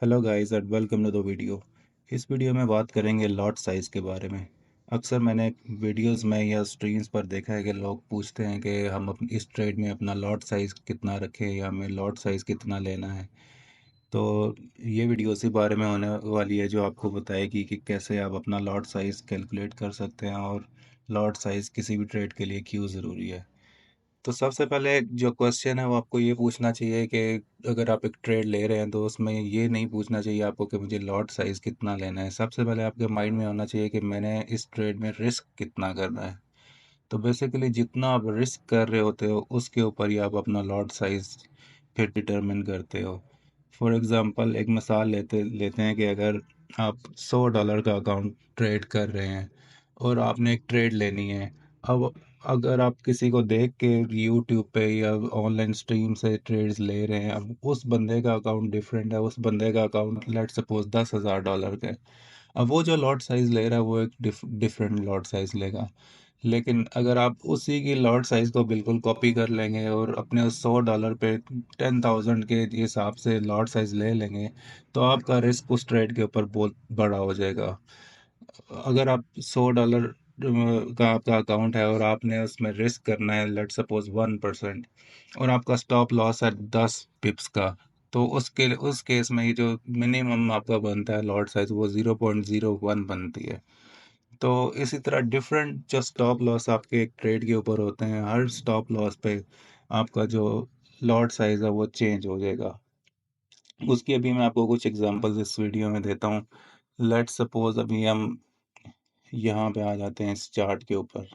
Hello guys and welcome to the video. इस video में बात करेंगे लॉट साइज़ के बारे में। अक्सर मैंने वीडियोस में या स्ट्रीम्स पर देखा है कि लोग पूछते हैं कि हम इस ट्रेड में अपना लॉट साइज़ कितना रखें या हमें लॉट साइज़ कितना लेना है। तो ये वीडियो उसी बारे में होने वाली है जो आपको बताएगी कि कैसे आप अपना लॉट साइज़ कैलकुलेट कर सकते हैं और लॉट साइज़ किसी भी ट्रेड के लिए क्यों ज़रूरी है। तो सबसे पहले जो क्वेश्चन है वो आपको ये पूछना चाहिए कि अगर आप एक ट्रेड ले रहे हैं तो उसमें ये नहीं पूछना चाहिए आपको कि मुझे लॉट साइज़ कितना लेना है। सबसे पहले आपके माइंड में होना चाहिए कि मैंने इस ट्रेड में रिस्क कितना करना है। तो बेसिकली जितना आप रिस्क कर रहे होते हो उसके ऊपर ही आप अपना लॉट साइज़ फिर डिटरमिन करते हो। फॉर एग्ज़ाम्पल एक मिसाल लेते लेते हैं कि अगर आप $100 का अकाउंट ट्रेड कर रहे हैं और आपने एक ट्रेड लेनी है। अब अगर आप किसी को देख के यूट्यूब पे या ऑनलाइन स्ट्रीम से ट्रेड्स ले रहे हैं, अब उस बंदे का अकाउंट डिफरेंट है, उस बंदे का अकाउंट लेट्स सपोज $10,000 का है। अब वो जो लॉट साइज़ ले रहा है वो एक डिफरेंट लॉट साइज़ लेगा। लेकिन अगर आप उसी की लॉट साइज़ को बिल्कुल कॉपी कर लेंगे और अपने उस $100 पे 10,000 के हिसाब से लॉट साइज़ ले लेंगे, तो आपका रिस्क उस ट्रेड के ऊपर बहुत बड़ा हो जाएगा। अगर आप $100 का आपका अकाउंट है और आपने उसमें रिस्क करना है लेट्स सपोज 1% और आपका स्टॉप लॉस है 10 पिप्स का, तो उस केस में ये जो मिनिमम आपका बनता है लॉट साइज वो 0.01 बनती है। तो इसी तरह डिफरेंट जो स्टॉप लॉस आपके एक ट्रेड के ऊपर होते हैं, हर स्टॉप लॉस पे आपका जो लॉट साइज है वो चेंज हो जाएगा। उसकी अभी मैं आपको कुछ एग्जांपल्स इस वीडियो में देता हूँ। लेट्स सपोज अभी हम यहाँ पे आ जाते हैं इस चार्ट के ऊपर।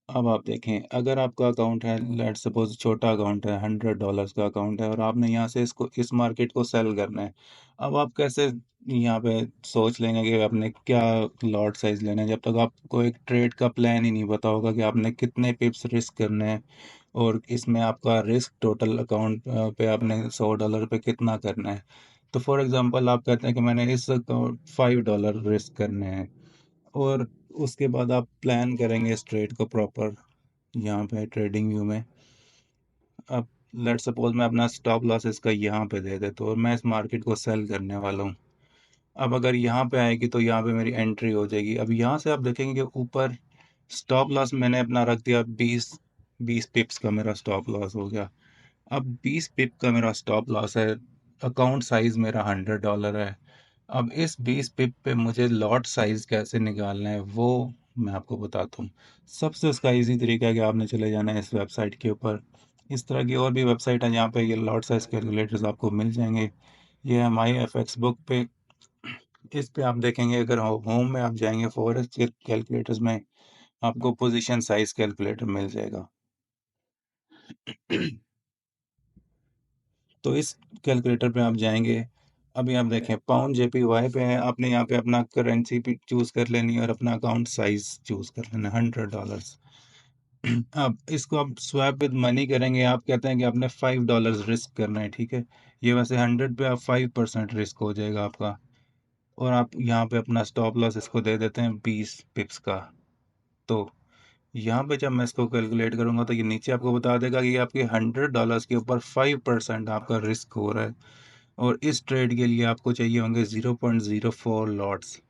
अब आप देखें, अगर आपका अकाउंट है लेट्स सपोज छोटा अकाउंट है, $100 का अकाउंट है और आपने यहाँ से इसको इस मार्केट को सेल करना है। अब आप कैसे यहाँ पे सोच लेंगे कि आपने क्या लॉट साइज लेना है, जब तक आपको एक ट्रेड का प्लान ही नहीं पता होगा कि आपने कितने पिप्स रिस्क करने हैं और इसमें आपका रिस्क टोटल अकाउंट पे आपने $100 पे कितना करना है। तो फॉर एग्जांपल आप कहते हैं कि मैंने इस अकाउंट $5 रिस्क करने हैं और उसके बाद आप प्लान करेंगे इस ट्रेड को प्रॉपर यहाँ पे ट्रेडिंग व्यू में। अब लेट्स सपोज मैं अपना स्टॉप लॉस इसका यहाँ पे दे देता हूँ और मैं इस मार्केट को सेल करने वाला हूँ। अब अगर यहाँ पे आएगी तो यहाँ पे मेरी एंट्री हो जाएगी। अब यहाँ से आप देखेंगे कि ऊपर स्टॉप लॉस मैंने अपना रख दिया 20 पिप्स का मेरा स्टॉप लॉस हो गया। अब 20 पिप का मेरा स्टॉप लॉस है, अकाउंट साइज मेरा $100 है। अब इस 20 पिप पे मुझे लॉट साइज कैसे निकालना है वो मैं आपको बताता हूँ। सबसे उसका इजी तरीका है कि आपने चले जाना है इस वेबसाइट के ऊपर। इस तरह की और भी वेबसाइट है जहाँ पे ये लॉट साइज कैलकुलेटर्स आपको मिल जाएंगे। ये है माई एफ एक्स बुक पे। इस पे आप देखेंगे, अगर होम में आप जाएंगे फॉरेस्ट कैलकुलेटर्स में आपको पोजीशन साइज कैलकुलेटर मिल जाएगा। तो इस कैलकुलेटर पे आप जाएंगे। अभी आप देखें पाउंड जेपीवाई पे है, आपने यहाँ पे अपना करेंसी भी चूज कर लेनी है और अपना अकाउंट साइज चूज कर लेना है $100। अब इसको आप स्वैप विद मनी करेंगे, आप कहते हैं कि आपने $5 रिस्क करना है, ठीक है। ये वैसे 100 पे आप 5% रिस्क हो जाएगा आपका। और आप यहाँ पे अपना स्टॉप लॉस इसको दे देते हैं 20 पिप्स का। तो यहाँ पे जब मैं इसको कैलकुलेट करूंगा तो ये नीचे आपको बता देगा कि आपके $100 के ऊपर 5% आपका रिस्क हो रहा है और इस ट्रेड के लिए आपको चाहिए होंगे 0.04 लॉट्स।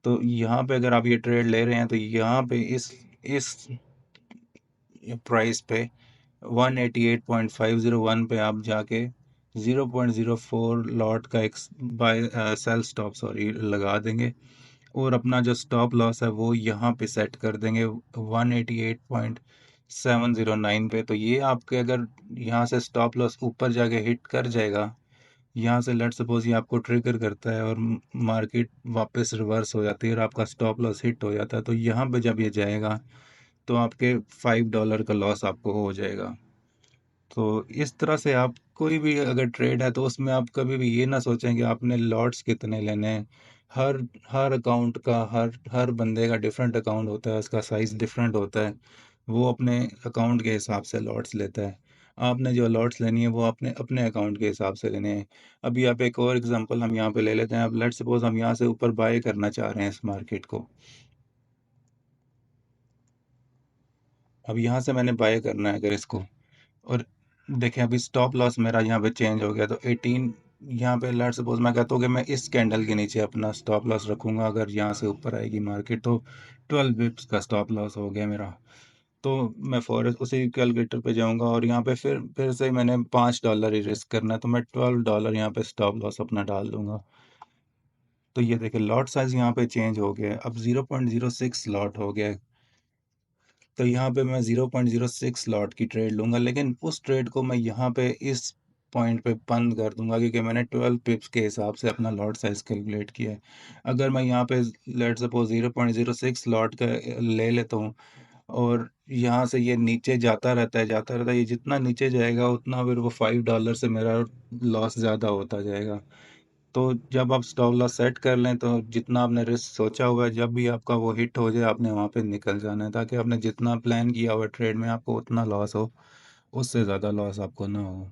तो यहाँ पे अगर आप ये ट्रेड ले रहे हैं तो यहाँ पे इस प्राइस पे 188.501 पे आप जाके 0.04 लॉट का एक बाय सेल स्टॉप सॉरी लगा देंगे और अपना जो स्टॉप लॉस है वो यहाँ पे सेट कर देंगे 188.709 पे। तो ये आपके अगर यहाँ से स्टॉप लॉस ऊपर जाके हिट कर जाएगा, यहाँ से लेट सपोज ये आपको ट्रिगर करता है और मार्केट वापस रिवर्स हो जाती है और आपका स्टॉप लॉस हिट हो जाता है, तो यहाँ पे जब ये जाएगा तो आपके $5 का लॉस आपको हो जाएगा। तो इस तरह से आप कोई भी अगर ट्रेड है तो उसमें आप कभी भी ये ना सोचें कि आपने लॉट्स कितने लेने हैं। हर हर अकाउंट का हर हर बंदे का डिफरेंट अकाउंट होता है, उसका साइज डिफरेंट होता है। वो अपने अकाउंट के हिसाब से लॉट्स लेता है। आपने जो लॉट्स लेनी है वो अपने अपने अकाउंट के हिसाब से लेने हैं। अभी आप एक और एग्जांपल हम यहाँ पे ले लेते हैं। अब लेट्स सपोज हम यहाँ से ऊपर बाय करना चाह रहे हैं इस मार्केट को। अब यहाँ से मैंने बाय करना है अगर इसको, और देखें अभी स्टॉप लॉस मेरा यहाँ पे चेंज हो गया तो यहाँ पे लेट्स सपोज मैं कहता हूँ कि मैं इस कैंडल के नीचे अपना स्टॉप लॉस रखूंगा, अगर यहाँ से ऊपर आएगी मार्केट तो 12 बिप्स का स्टॉप लॉस हो गया मेरा। तो मैं फॉरेस्ट उसी कैलकुलेटर पे जाऊंगा और यहाँ पे फिर से मैंने $5 ही रिस्क करना है, तो मैं $12 यहाँ पे स्टॉप लॉस अपना डाल दूंगा। तो ये देखिए लॉट साइज यहाँ पे चेंज हो गया है, अब 0.06 लॉट हो गया है। तो यहाँ पे मैं 0.06 लॉट की ट्रेड लूंगा, लेकिन उस ट्रेड को मैं यहाँ पे इस पॉइंट पे बंद कर दूंगा, क्योंकि मैंने 12 पिप्स के हिसाब से अपना लॉट साइज कैलकुलेट किया है। अगर मैं यहाँ पे लेट सपोज 0.06 लॉट का ले लेता हूँ और यहाँ से ये नीचे जाता रहता है, ये जितना नीचे जाएगा उतना फिर वो $5 से मेरा लॉस ज़्यादा होता जाएगा। तो जब आप स्टॉप लॉस सेट कर लें तो जितना आपने रिस्क सोचा हुआ है, जब भी आपका वो हिट हो जाए आपने वहाँ पे निकल जाना है, ताकि आपने जितना प्लान किया हुआ ट्रेड में आपको उतना लॉस हो, उससे ज़्यादा लॉस आपको ना हो।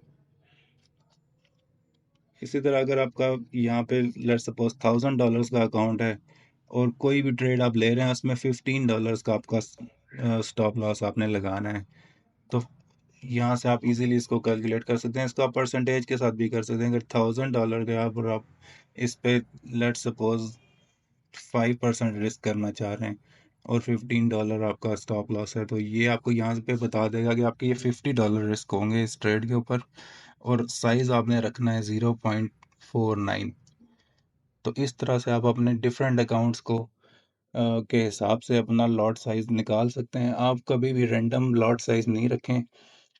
इसी तरह अगर आपका यहाँ पे लेट सपोज $1000 का अकाउंट है और कोई भी ट्रेड आप ले रहे हैं उसमें $15 का आपका स्टॉप लॉस आपने लगाना है, तो यहाँ से आप इजीली इसको कैलकुलेट कर सकते हैं। इसको आप परसेंटेज के साथ भी कर सकते हैं। अगर $1000 के आप और आप इस पे लेट सपोज 5% रिस्क करना चाह रहे हैं और $15 आपका स्टॉप लॉस है, तो ये आपको यहाँ पे बता देगा कि आपके ये $50 रिस्क होंगे इस ट्रेड के ऊपर, और साइज आपने रखना है 0.49। तो इस तरह से आप अपने डिफरेंट अकाउंट्स को के हिसाब से अपना लॉट साइज निकाल सकते हैं। आप कभी भी रैंडम लॉट साइज नहीं रखें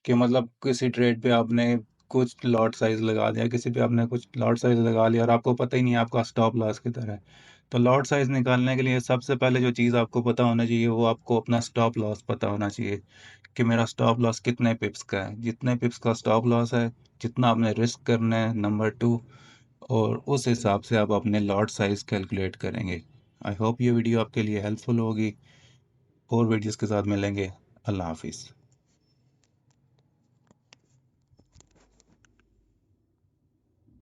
कि मतलब किसी ट्रेड पे आपने कुछ लॉट साइज लगा दिया, किसी पे आपने कुछ लॉट साइज लगा लिया और आपको पता ही नहीं है आपका स्टॉप लॉस किधर है। तो लॉट साइज निकालने के लिए सबसे पहले जो चीज़ आपको पता होना चाहिए वो आपको अपना स्टॉप लॉस पता होना चाहिए कि मेरा स्टॉप लॉस कितने पिप्स का है। जितने पिप्स का स्टॉप लॉस है, जितना आपने रिस्क करना है, नंबर टू, और उस हिसाब से आप अपने लॉट साइज कैलकुलेट करेंगे। आई होप ये वीडियो आपके लिए हेल्पफुल होगी। और वीडियोस के साथ मिलेंगे। अल्लाह हाफिज़।